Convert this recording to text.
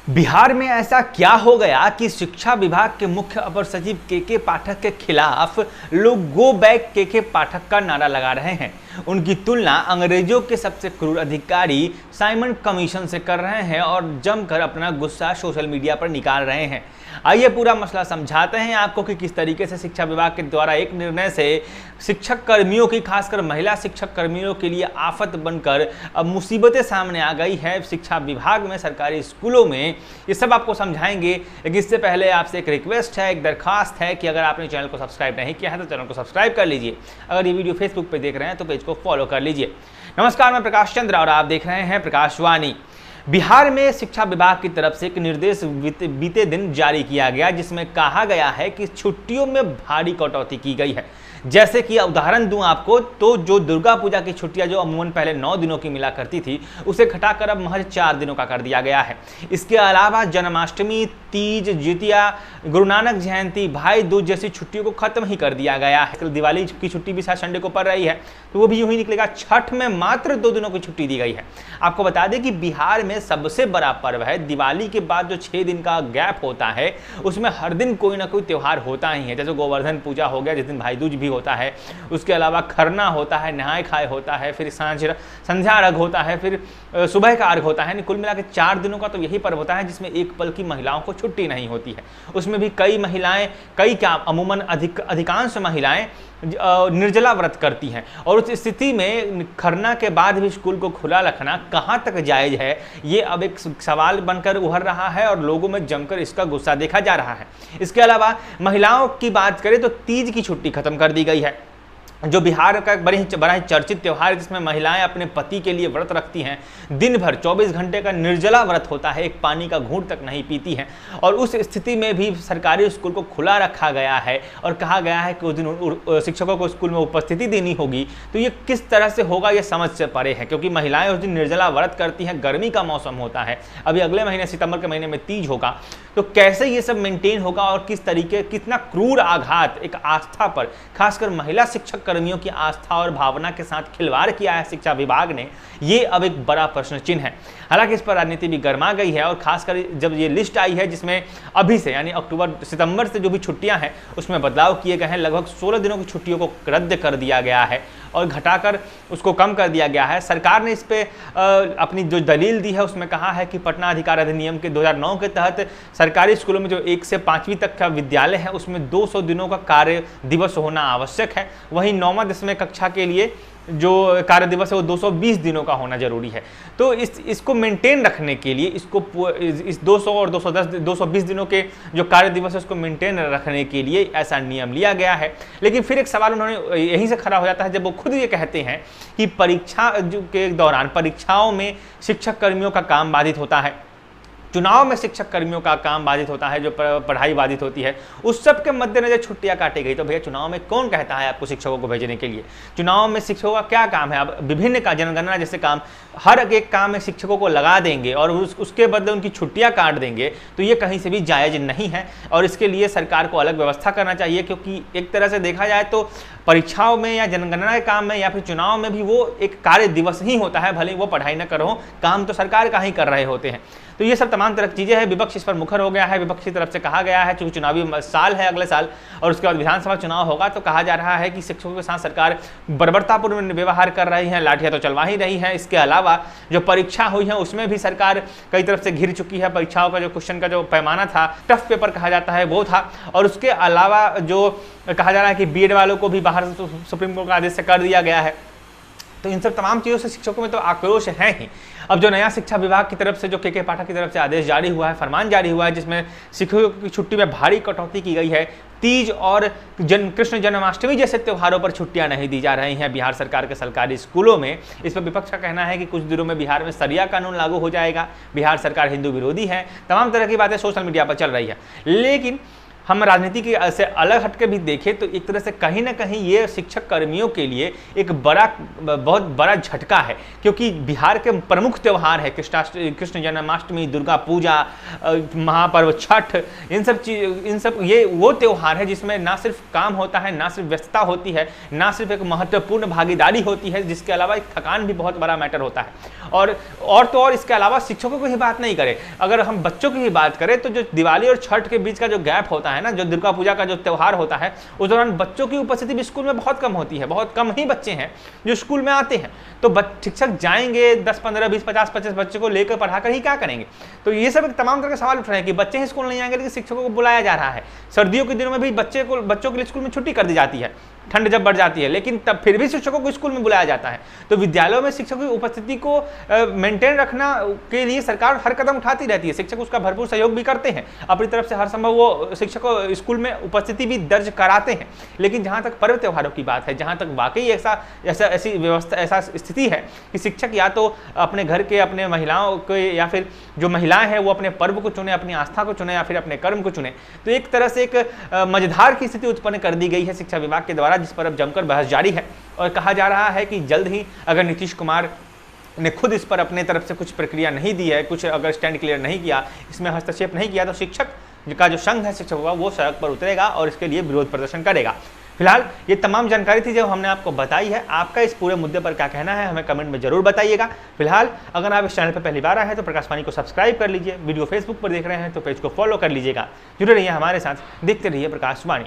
बिहार में ऐसा क्या हो गया कि शिक्षा विभाग के मुख्य अपर सचिव के पाठक के खिलाफ लोग गो बैक के पाठक का नारा लगा रहे हैं। उनकी तुलना अंग्रेजों के सबसे क्रूर अधिकारी साइमन कमीशन से कर रहे हैं और जमकर अपना गुस्सा सोशल मीडिया पर निकाल रहे हैं। आइए पूरा मसला समझाते हैं आपको कि किस तरीके से शिक्षा विभाग के द्वारा एक निर्णय से शिक्षक कर्मियों की, खासकर महिला शिक्षक कर्मियों के लिए आफत बनकर अब मुसीबतें सामने आ गई है शिक्षा विभाग में, सरकारी स्कूलों में। ये सब आपको समझाएंगे। लेकिन इससे पहले आपसे एक रिक्वेस्ट है, एक दरखास्त है कि अगर आपने चैनल को सब्सक्राइब नहीं किया है तो चैनल को सब्सक्राइब कर लीजिए। अगर ये वीडियो फेसबुक पर देख रहे हैं तो पेज को फॉलो कर लीजिए। नमस्कार, मैं प्रकाश चंद्र और आप देख रहे हैं प्रकाशवाणी। बिहार में शिक्षा विभाग की तरफ से एक निर्देश बीते दिन जारी किया गया, जिसमें कहा गया है कि छुट्टियों में भारी कटौती की गई है। जैसे कि उदाहरण दूं आपको तो जो दुर्गा पूजा की छुट्टियां जो अमूमन पहले 9 दिनों की मिला करती थी, उसे घटाकर अब महज 4 दिनों का कर दिया गया है। इसके अलावा जन्माष्टमी, तीज, जितिया, गुरु नानक जयंती, भाई दूज जैसी छुट्टियों को खत्म ही कर दिया गया है। दिवाली की छुट्टी भी शायद संडे को पड़ रही है तो वो भी यूं ही निकलेगा। छठ में मात्र 2 दिनों की छुट्टी दी गई है। आपको बता दें कि बिहार में सबसे बड़ा पर्व है दिवाली के बाद जो 6 दिन का गैप होता है, उसमें हर दिन कोई ना कोई त्यौहार होता ही है। जैसे गोवर्धन पूजा हो गया जिस दिन भाई दूज भी होता है, उसके अलावा खरना होता है, नहाय खाए होता है, फिर संध्या अर्घ होता है, फिर सुबह का अर्घ होता है। कुल मिला के 4 दिनों का तो यही पर्व होता है जिसमें एक पल की महिलाओं को छुट्टी नहीं होती है। उसमें भी कई महिलाएं, अमूमन अधिकांश महिलाएं निर्जला व्रत करती हैं और उस स्थिति में खरना के बाद भी स्कूल को खुला रखना कहां तक जायज है, ये अब एक सवाल बनकर उभर रहा है और लोगों में जमकर इसका गुस्सा देखा जा रहा है। इसके अलावा महिलाओं की बात करें तो तीज की छुट्टी खत्म कर दी गई है, जो बिहार का बड़ा ही चर्चित त्यौहार है, जिसमें महिलाएं अपने पति के लिए व्रत रखती हैं। दिन भर 24 घंटे का निर्जला व्रत होता है, एक पानी का घूंट तक नहीं पीती हैं। और उस स्थिति में भी सरकारी स्कूल को खुला रखा गया है और कहा गया है कि उस दिन शिक्षकों को स्कूल में उपस्थिति देनी होगी। तो ये किस तरह से होगा ये समझ से परे है, क्योंकि महिलाएं उस दिन निर्जला व्रत करती हैं। गर्मी का मौसम होता है, अभी अगले महीने सितंबर के महीने में तीज होगा, तो कैसे ये सब मेंटेन होगा और किस तरीके, कितना क्रूर आघात एक आस्था पर, खासकर महिला शिक्षक कर्मियों की आस्था और भावना के साथ खिलवाड़ किया है शिक्षा विभाग ने, ये अब एक बड़ा प्रश्न चिन्ह है। हालांकि इस पर राजनीति भी गर्मा गई है और खासकर जब ये लिस्ट आई है जिसमें अभी से यानी सितंबर से जो भी छुट्टियां हैं उसमें बदलाव किए गए हैं। लगभग 16 दिनों की छुट्टियों को रद्द कर दिया गया है और घटाकर उसको कम कर दिया गया है। सरकार ने इस पे अपनी जो दलील दी है उसमें कहा है कि पटना अधिकार अधिनियम के 2009 के तहत सरकारी स्कूलों में जो 1 से 5वीं तक का विद्यालय है उसमें 200 दिनों का कार्य दिवस होना आवश्यक है। वहीं 9वीं 10वीं कक्षा के लिए जो कार्य दिवस है वो 220 दिनों का होना जरूरी है। तो इसको मेंटेन रखने के लिए इस 200 और 220 दिनों के जो कार्य दिवस है उसको मेंटेन रखने के लिए ऐसा नियम लिया गया है। लेकिन फिर एक सवाल उन्होंने यहीं से खड़ा हो जाता है जब वो खुद ये कहते हैं कि परीक्षा के दौरान परीक्षाओं में शिक्षक कर्मियों का काम बाधित होता है, चुनाव में शिक्षक कर्मियों का काम बाधित होता है, जो पढ़ाई बाधित होती है, उस सब के मद्देनजर छुट्टियां काटी गई। तो भैया चुनाव में कौन कहता है आपको शिक्षकों को भेजने के लिए? चुनाव में शिक्षकों का क्या काम है? अब विभिन्न का जनगणना जैसे काम, हर एक काम में शिक्षकों को लगा देंगे और उसके बदले उनकी छुट्टियां काट देंगे, तो ये कहीं से भी जायज नहीं है और इसके लिए सरकार को अलग व्यवस्था करना चाहिए। क्योंकि एक तरह से देखा जाए तो परीक्षाओं में या जनगणना के काम में या फिर चुनाव में भी वो एक कार्य दिवस ही होता है, भले ही वो पढ़ाई न करो, काम तो सरकार का ही कर रहे होते हैं। तो ये सब तमाम तरह की चीजें हैं। विपक्ष इस पर मुखर हो गया है। विपक्ष की तरफ से कहा गया है, चूंकि चुनावी साल है अगले साल और उसके बाद विधानसभा चुनाव होगा, तो कहा जा रहा है कि शिक्षकों के साथ सरकार बर्बरतापूर्ण व्यवहार कर रही है, लाठियां तो चलवा ही रही है। इसके अलावा जो परीक्षा हुई है उसमें भी सरकार कई तरफ से घिर चुकी है। परीक्षाओं का जो क्वेश्चन का जो पैमाना था, टफ पेपर कहा जाता है, वो था। और उसके अलावा जो कहा जा रहा है कि बीएड वालों को भी बाहर सुप्रीम कोर्ट के आदेश से कर दिया गया है। तो इन सब तमाम चीज़ों से शिक्षकों में तो आक्रोश है ही। अब जो नया शिक्षा विभाग की तरफ से जो के पाठक की तरफ से आदेश जारी हुआ है, फरमान जारी हुआ है, जिसमें शिक्षकों की छुट्टी में भारी कटौती की गई है। तीज और कृष्ण जन्माष्टमी जैसे त्योहारों पर छुट्टियां नहीं दी जा रही हैं बिहार सरकार के सरकारी स्कूलों में। इस पर विपक्ष का कहना है कि कुछ दिनों में बिहार में शरिया कानून लागू हो जाएगा, बिहार सरकार हिंदू विरोधी है, तमाम तरह की बातें सोशल मीडिया पर चल रही है। लेकिन हम राजनीति के से अलग हटके भी देखें तो एक तरह से कहीं ना कहीं ये शिक्षक कर्मियों के लिए एक बहुत बड़ा झटका है, क्योंकि बिहार के प्रमुख त्यौहार है कृष्ण जन्माष्टमी, दुर्गा पूजा, महापर्व छठ, इन सब ये वो त्यौहार है जिसमें ना सिर्फ काम होता है, ना सिर्फ व्यस्तता होती है, ना सिर्फ एक महत्वपूर्ण भागीदारी होती है, जिसके अलावा एक थकान भी बहुत बड़ा मैटर होता है। और इसके अलावा शिक्षकों की ही बात नहीं करें, अगर हम बच्चों की ही बात करें तो जो दिवाली और छठ के बीच का जो गैप होता है ना, जो दुर्गा पूजा का जो त्यौहार होता है, उस दौरान बच्चों की उपस्थिति भी स्कूल में बहुत कम होती है, बहुत कम ही बच्चे हैं जो स्कूल में आते हैं। तो शिक्षक जाएंगे 10, 15, 20, 50, 25 बच्चों को लेकर पढ़ाकर ही क्या करेंगे? तो ये सब तमाम तरह के सवाल उठ रहे हैं कि बच्चे ही स्कूल नहीं आएंगे, लेकिन शिक्षकों को बुलाया जा रहा है। सर्दियों के दिनों में भी बच्चों के लिए स्कूल में छुट्टी कर दी जाती है, ठंड जब बढ़ जाती है, लेकिन तब फिर भी शिक्षकों को स्कूल में बुलाया जाता है। तो विद्यालयों में शिक्षकों की उपस्थिति को मेंटेन रखना के लिए सरकार हर कदम उठाती रहती है, शिक्षक उसका भरपूर सहयोग भी करते हैं, अपनी तरफ से हर संभव वो शिक्षकों स्कूल में उपस्थिति भी दर्ज कराते हैं। लेकिन जहाँ तक पर्व त्योहारों की बात है, जहाँ तक वाकई ऐसी व्यवस्था, ऐसा स्थिति है कि शिक्षक या तो अपने घर के अपने महिलाओं को, या फिर जो महिलाएं हैं वो अपने पर्व को चुने, अपनी आस्था को चुने, या फिर अपने कर्म को चुने, तो एक तरह से एक मजेदार की स्थिति उत्पन्न कर दी गई है शिक्षा विभाग के द्वारा, जिस पर अब जमकर बहस जारी है। और कहा जा रहा है कि जल्द ही अगर नीतीश कुमार ने खुद इस पर अपने तरफ से कुछ प्रक्रिया नहीं दी है, कुछ अगर स्टैंड क्लियर नहीं किया, इसमें हस्तक्षेप नहीं किया, तो शिक्षक का जो संघ है शिक्षकों का, वो सड़क पर उतरेगा और इसके लिए विरोध प्रदर्शन करेगा। फिलहाल ये तमाम जानकारी थी जो हमने आपको बताई है। आपका इस पूरे मुद्दे पर क्या कहना है हमें कमेंट में जरूर बताइएगा। फिलहाल अगर आप इस चैनल पर पहली बार आए हैं तो प्रकाशवाणी को सब्सक्राइब कर लीजिए, वीडियो फेसबुक पर देख रहे हैं तो पेज को फॉलो कर लीजिएगा। जुड़े रहिए हमारे साथ, देखते रहिए प्रकाशवाणी।